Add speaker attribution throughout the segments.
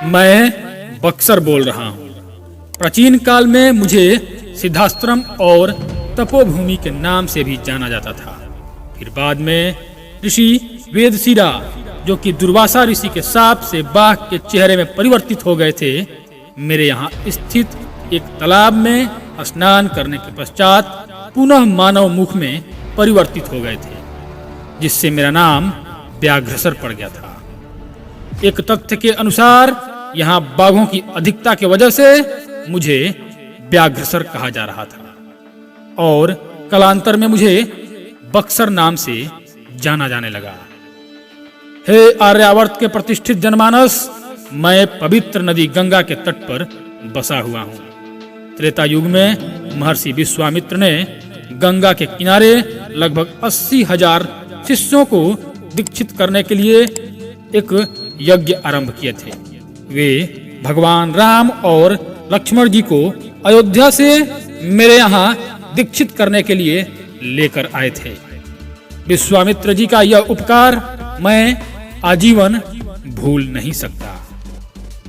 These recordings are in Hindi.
Speaker 1: मैं बक्सर बोल रहा हूँ। प्राचीन काल में मुझे सिद्धाश्रम और तपोभूमि के नाम से भी जाना जाता था। फिर बाद में ऋषि वेदशिरा, जो कि दुर्वासा ऋषि के शाप से बाघ के चेहरे में परिवर्तित हो गए थे, मेरे यहाँ स्थित एक तालाब में स्नान करने के पश्चात पुनः मानव मुख में परिवर्तित हो गए थे, जिससे मेरा नाम व्याघ्रसर पड़ गया था। एक तथ्य के अनुसार यहाँ बाघों की अधिकता की वजह से मुझे व्याघ्रसर कहा जा रहा था और कालांतर में मुझे बक्सर नाम से जाना जाने लगा। हे आर्यावर्त के प्रतिष्ठित जनमानस, मैं पवित्र नदी गंगा के तट पर बसा हुआ हूँ। त्रेता युग में महर्षि विश्वामित्र ने गंगा के किनारे लगभग 80,000 शिष्यों को दीक्षित करने के लिए एक यज्ञ आरंभ किए थे। वे भगवान राम और लक्ष्मण जी को अयोध्या से मेरे यहाँ दीक्षित करने के लिए लेकर आए थे। विश्वामित्र जी का यह उपकार मैं आजीवन भूल नहीं सकता।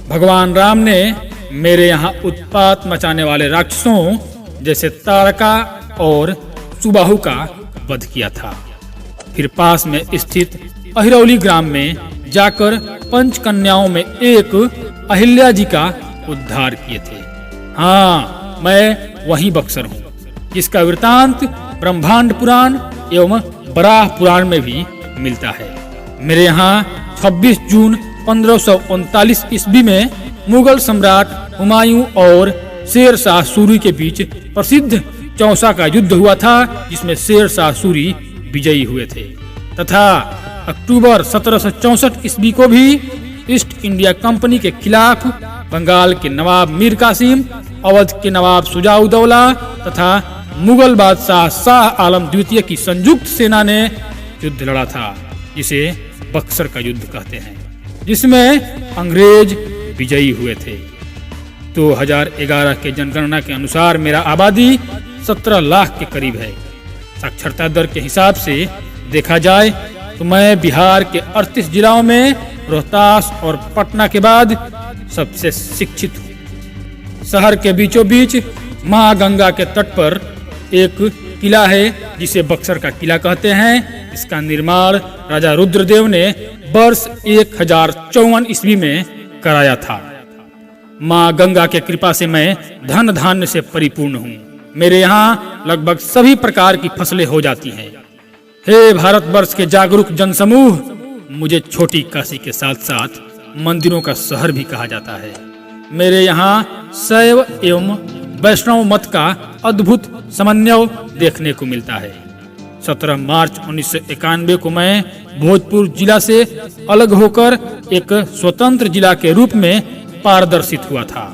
Speaker 1: भगवान राम ने मेरे यहाँ उत्पात मचाने वाले राक्षसों जैसे तारका और सुबाहु का वध किया था। फिर पास में स्थित अहिरौली ग्राम में जाकर पंचकन्याओं में एक अहिल्या जी का उद्धार किए थे। हाँ, मैं वही बक्सर हूँ, जिसका वृतांत ब्रह्मांड पुराण एवं बराह पुराण में भी मिलता है। मेरे यहाँ 26 जून 1539 ईस्वी में मुगल सम्राट हुमायूं और शेर शाह सूरी के बीच प्रसिद्ध चौसा का युद्ध हुआ था, जिसमें शेर शाह सूरी विजयी हुए थे तथा अक्टूबर 1764 ईस्वी को भी ईस्ट इंडिया कंपनी के खिलाफ बंगाल के नवाब मीर कासिम, अवध के नवाब शुजाउद्दौला तथा मुगल बादशाह शाह आलम द्वितीय की संयुक्त सेना ने युद्ध लड़ा था, जिसे बक्सर का युद्ध कहते हैं, जिसमें अंग्रेज विजयी हुए थे। 2011 के जनगणना के अनुसार मेरा आबादी 17 लाख के करीब है। साक्षरता दर के हिसाब से देखा जाए तो मैं बिहार के 38 जिलों में रोहतास और पटना के बाद सबसे शिक्षित हूँ। शहर के बीचों बीच माँ गंगा के तट पर एक किला है, जिसे बक्सर का किला कहते हैं। इसका निर्माण राजा रुद्रदेव ने वर्ष 1054 ईस्वी में कराया था। माँ गंगा के कृपा से मैं धन धान्य से परिपूर्ण हूँ। मेरे यहाँ लगभग सभी प्रकार की फसलें हो जाती हैं। हे भारतवर्ष के जागरूक जनसमूह, मुझे छोटी काशी के साथ साथ मंदिरों का शहर भी कहा जाता है। मेरे यहाँ शैव एवं वैष्णव मत का अद्भुत समन्वय देखने को मिलता है। 17 मार्च 1991 को मैं भोजपुर जिला से अलग होकर एक स्वतंत्र जिला के रूप में पारदर्शित हुआ था।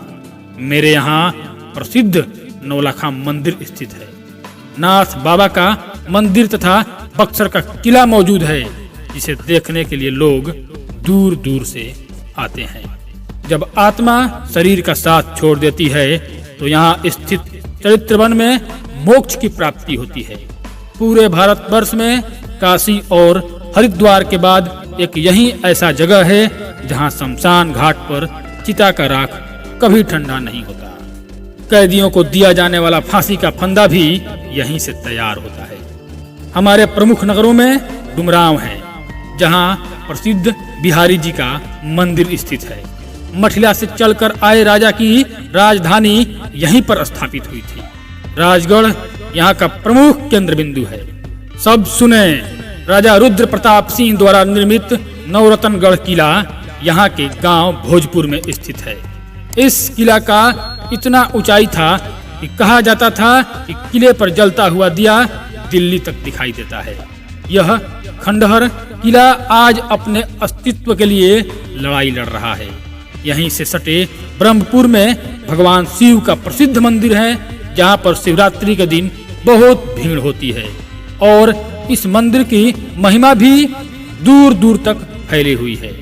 Speaker 1: मेरे यहाँ प्रसिद्ध नौलखा मंदिर स्थित है। नाथ बाबा का मंदिर तथा बक्सर का किला मौजूद है, जिसे देखने के लिए लोग दूर दूर से आते हैं। जब आत्मा शरीर का साथ छोड़ देती है तो यहाँ स्थित चरित्र वन में मोक्ष की प्राप्ति होती है। पूरे भारतवर्ष में काशी और हरिद्वार के बाद एक यही ऐसा जगह है जहाँ शमशान घाट पर चिता का राख कभी ठंडा नहीं होता। कैदियों को दिया जाने वाला फांसी का फंदा भी यहीं से तैयार होता है। हमारे प्रमुख नगरों में डुमरांव है, जहाँ प्रसिद्ध बिहारी जी का मंदिर स्थित है। मठिला से चलकर आए राजा की राजधानी यहीं पर स्थापित हुई थी। राजगढ़ यहाँ का प्रमुख केंद्र बिंदु है। सब सुने, राजा रुद्र प्रताप सिंह द्वारा निर्मित नवरत्नगढ़ किला यहाँ के गांव भोजपुर में स्थित है। इस किला का इतना ऊंचाई था कि कहा जाता था कि किले पर जलता हुआ दिया दिल्ली तक दिखाई देता है। यह खंडहर किला आज अपने अस्तित्व के लिए लड़ाई लड़ रहा है। यहीं से सटे ब्रह्मपुर में भगवान शिव का प्रसिद्ध मंदिर है, जहाँ पर शिवरात्रि के दिन बहुत भीड़ होती है और इस मंदिर की महिमा भी दूर दूर तक फैली हुई है।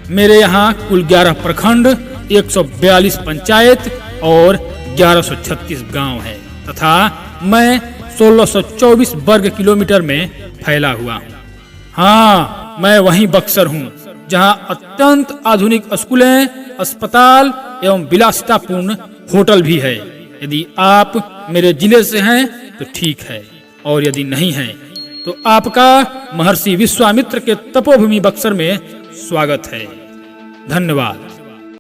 Speaker 1: मेरे यहाँ कुल 11 प्रखंड, 142 पंचायत और 1136 गांव हैं तथा मैं 1624 वर्ग किलोमीटर में फैला हुआ हूँ। हाँ, मैं वहीं बक्सर हूँ, जहां अत्यंत आधुनिक स्कूलें, अस्पताल एवं विलासितापूर्ण होटल भी है। यदि आप मेरे जिले से हैं तो ठीक है, और यदि नहीं हैं तो आपका महर्षि विश्वामित्र के तपोभूमि बक्सर में स्वागत है। धन्यवाद।